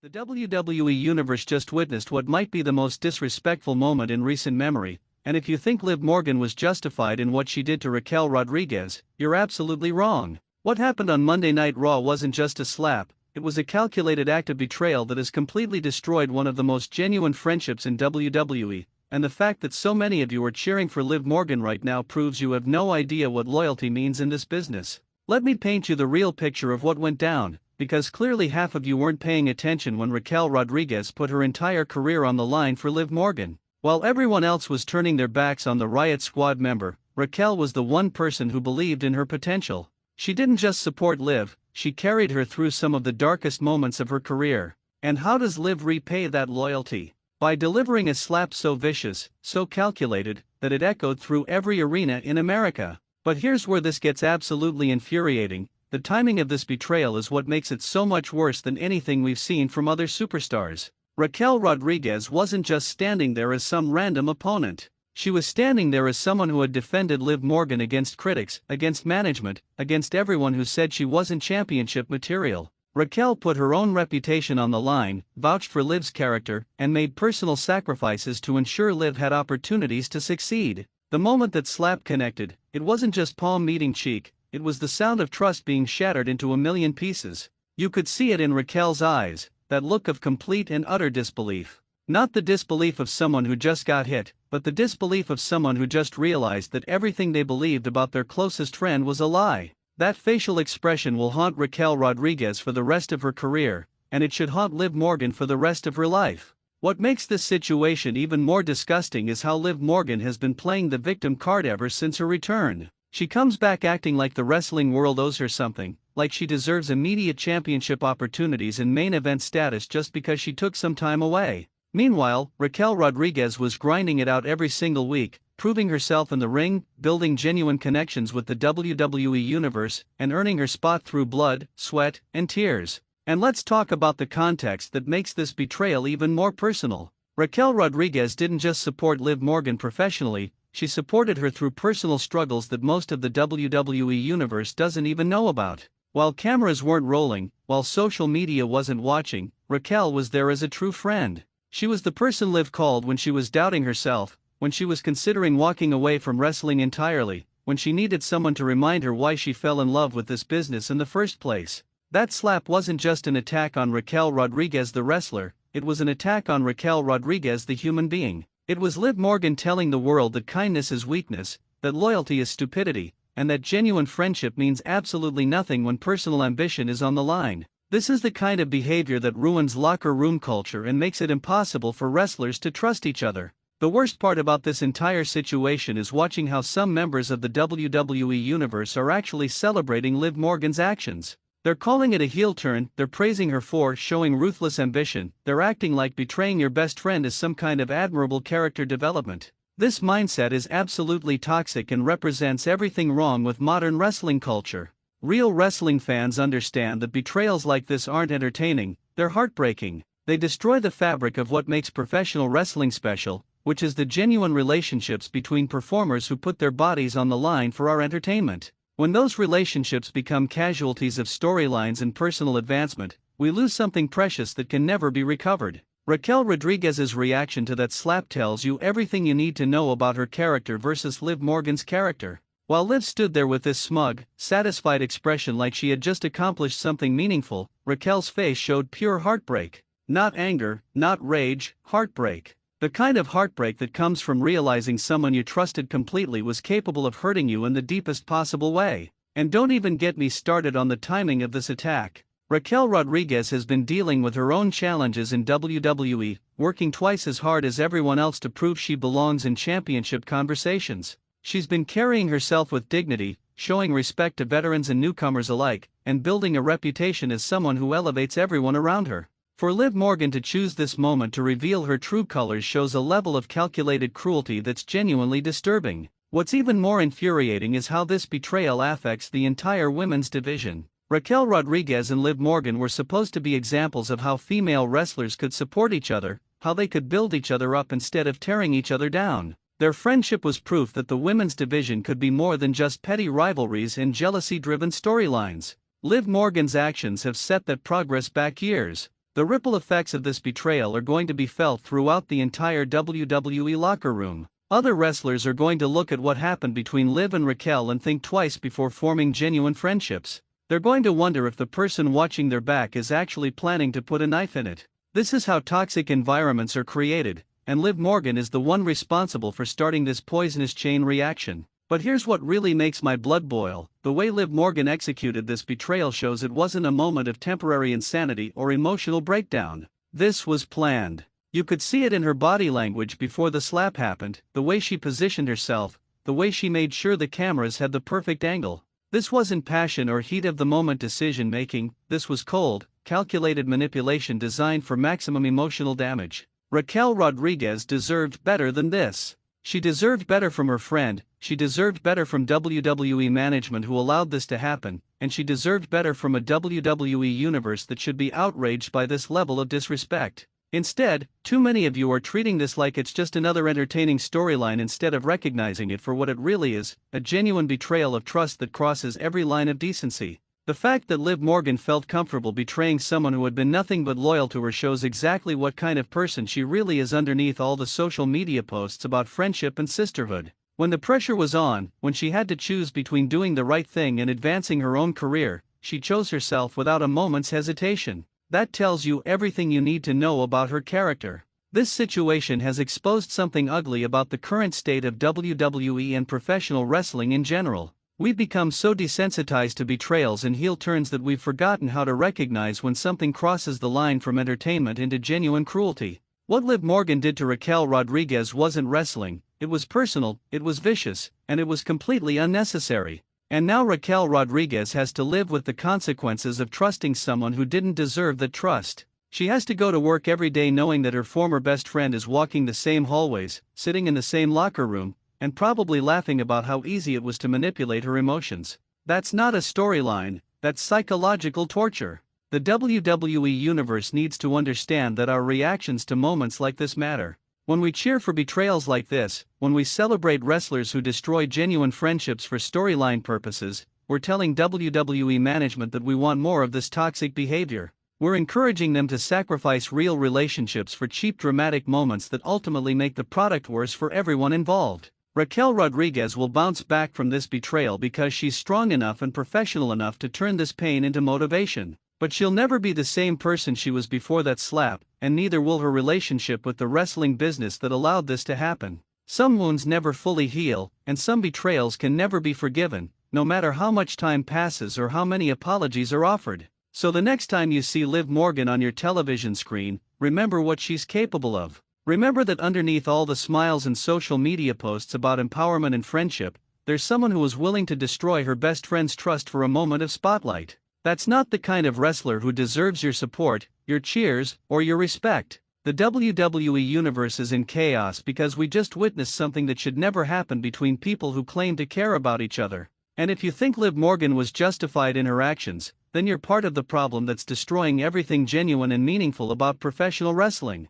The WWE Universe just witnessed what might be the most disrespectful moment in recent memory, and if you think Liv Morgan was justified in what she did to Raquel Rodriguez, you're absolutely wrong. What happened on Monday Night Raw wasn't just a slap, it was a calculated act of betrayal that has completely destroyed one of the most genuine friendships in WWE, and the fact that so many of you are cheering for Liv Morgan right now proves you have no idea what loyalty means in this business. Let me paint you the real picture of what went down, because clearly half of you weren't paying attention when Raquel Rodriguez put her entire career on the line for Liv Morgan. While everyone else was turning their backs on the Riot Squad member, Raquel was the one person who believed in her potential. She didn't just support Liv, she carried her through some of the darkest moments of her career. And how does Liv repay that loyalty? By delivering a slap so vicious, so calculated, that it echoed through every arena in America. But here's where this gets absolutely infuriating. The timing of this betrayal is what makes it so much worse than anything we've seen from other superstars. Raquel Rodriguez wasn't just standing there as some random opponent. She was standing there as someone who had defended Liv Morgan against critics, against management, against everyone who said she wasn't championship material. Raquel put her own reputation on the line, vouched for Liv's character, and made personal sacrifices to ensure Liv had opportunities to succeed. The moment that slap connected, it wasn't just palm meeting cheek, it was the sound of trust being shattered into a million pieces. You could see it in Raquel's eyes, that look of complete and utter disbelief. Not the disbelief of someone who just got hit, but the disbelief of someone who just realized that everything they believed about their closest friend was a lie. That facial expression will haunt Raquel Rodriguez for the rest of her career, and it should haunt Liv Morgan for the rest of her life. What makes this situation even more disgusting is how Liv Morgan has been playing the victim card ever since her return. She comes back acting like the wrestling world owes her something, like she deserves immediate championship opportunities and main event status just because she took some time away. Meanwhile, Raquel Rodriguez was grinding it out every single week, proving herself in the ring, building genuine connections with the WWE Universe, and earning her spot through blood, sweat, and tears. And let's talk about the context that makes this betrayal even more personal. Raquel Rodriguez didn't just support Liv Morgan professionally, she supported her through personal struggles that most of the WWE Universe doesn't even know about. While cameras weren't rolling, while social media wasn't watching, Raquel was there as a true friend. She was the person Liv called when she was doubting herself, when she was considering walking away from wrestling entirely, when she needed someone to remind her why she fell in love with this business in the first place. That slap wasn't just an attack on Raquel Rodriguez the wrestler, it was an attack on Raquel Rodriguez the human being. It was Liv Morgan telling the world that kindness is weakness, that loyalty is stupidity, and that genuine friendship means absolutely nothing when personal ambition is on the line. This is the kind of behavior that ruins locker room culture and makes it impossible for wrestlers to trust each other. The worst part about this entire situation is watching how some members of the WWE Universe are actually celebrating Liv Morgan's actions. They're calling it a heel turn, they're praising her for showing ruthless ambition, they're acting like betraying your best friend is some kind of admirable character development. This mindset is absolutely toxic and represents everything wrong with modern wrestling culture. Real wrestling fans understand that betrayals like this aren't entertaining, they're heartbreaking. They destroy the fabric of what makes professional wrestling special, which is the genuine relationships between performers who put their bodies on the line for our entertainment. When those relationships become casualties of storylines and personal advancement, we lose something precious that can never be recovered. Raquel Rodriguez's reaction to that slap tells you everything you need to know about her character versus Liv Morgan's character. While Liv stood there with this smug, satisfied expression like she had just accomplished something meaningful, Raquel's face showed pure heartbreak. Not anger, not rage, heartbreak. The kind of heartbreak that comes from realizing someone you trusted completely was capable of hurting you in the deepest possible way. And don't even get me started on the timing of this attack. Raquel Rodriguez has been dealing with her own challenges in WWE, working twice as hard as everyone else to prove she belongs in championship conversations. She's been carrying herself with dignity, showing respect to veterans and newcomers alike, and building a reputation as someone who elevates everyone around her. For Liv Morgan to choose this moment to reveal her true colors shows a level of calculated cruelty that's genuinely disturbing. What's even more infuriating is how this betrayal affects the entire women's division. Raquel Rodriguez and Liv Morgan were supposed to be examples of how female wrestlers could support each other, how they could build each other up instead of tearing each other down. Their friendship was proof that the women's division could be more than just petty rivalries and jealousy-driven storylines. Liv Morgan's actions have set that progress back years. The ripple effects of this betrayal are going to be felt throughout the entire WWE locker room. Other wrestlers are going to look at what happened between Liv and Raquel and think twice before forming genuine friendships. They're going to wonder if the person watching their back is actually planning to put a knife in it. This is how toxic environments are created, and Liv Morgan is the one responsible for starting this poisonous chain reaction. But here's what really makes my blood boil: the way Liv Morgan executed this betrayal shows it wasn't a moment of temporary insanity or emotional breakdown. This was planned. You could see it in her body language before the slap happened, the way she positioned herself, the way she made sure the cameras had the perfect angle. This wasn't passion or heat of the moment decision making, this was cold, calculated manipulation designed for maximum emotional damage. Raquel Rodriguez deserved better than this. She deserved better from her friend, she deserved better from WWE management who allowed this to happen, and she deserved better from a WWE Universe that should be outraged by this level of disrespect. Instead, too many of you are treating this like it's just another entertaining storyline instead of recognizing it for what it really is, a genuine betrayal of trust that crosses every line of decency. The fact that Liv Morgan felt comfortable betraying someone who had been nothing but loyal to her shows exactly what kind of person she really is underneath all the social media posts about friendship and sisterhood. When the pressure was on, when she had to choose between doing the right thing and advancing her own career, she chose herself without a moment's hesitation. That tells you everything you need to know about her character. This situation has exposed something ugly about the current state of WWE and professional wrestling in general. We've become so desensitized to betrayals and heel turns that we've forgotten how to recognize when something crosses the line from entertainment into genuine cruelty. What Liv Morgan did to Raquel Rodriguez wasn't wrestling, it was personal, it was vicious, and it was completely unnecessary. And now Raquel Rodriguez has to live with the consequences of trusting someone who didn't deserve that trust. She has to go to work every day knowing that her former best friend is walking the same hallways, sitting in the same locker room, and probably laughing about how easy it was to manipulate her emotions. That's not a storyline, that's psychological torture. The WWE Universe needs to understand that our reactions to moments like this matter. When we cheer for betrayals like this, when we celebrate wrestlers who destroy genuine friendships for storyline purposes, we're telling WWE management that we want more of this toxic behavior. We're encouraging them to sacrifice real relationships for cheap dramatic moments that ultimately make the product worse for everyone involved. Raquel Rodriguez will bounce back from this betrayal because she's strong enough and professional enough to turn this pain into motivation. But she'll never be the same person she was before that slap, and neither will her relationship with the wrestling business that allowed this to happen. Some wounds never fully heal, and some betrayals can never be forgiven, no matter how much time passes or how many apologies are offered. So the next time you see Liv Morgan on your television screen, remember what she's capable of. Remember that underneath all the smiles and social media posts about empowerment and friendship, there's someone who is willing to destroy her best friend's trust for a moment of spotlight. That's not the kind of wrestler who deserves your support, your cheers, or your respect. The WWE Universe is in chaos because we just witnessed something that should never happen between people who claim to care about each other. And if you think Liv Morgan was justified in her actions, then you're part of the problem that's destroying everything genuine and meaningful about professional wrestling.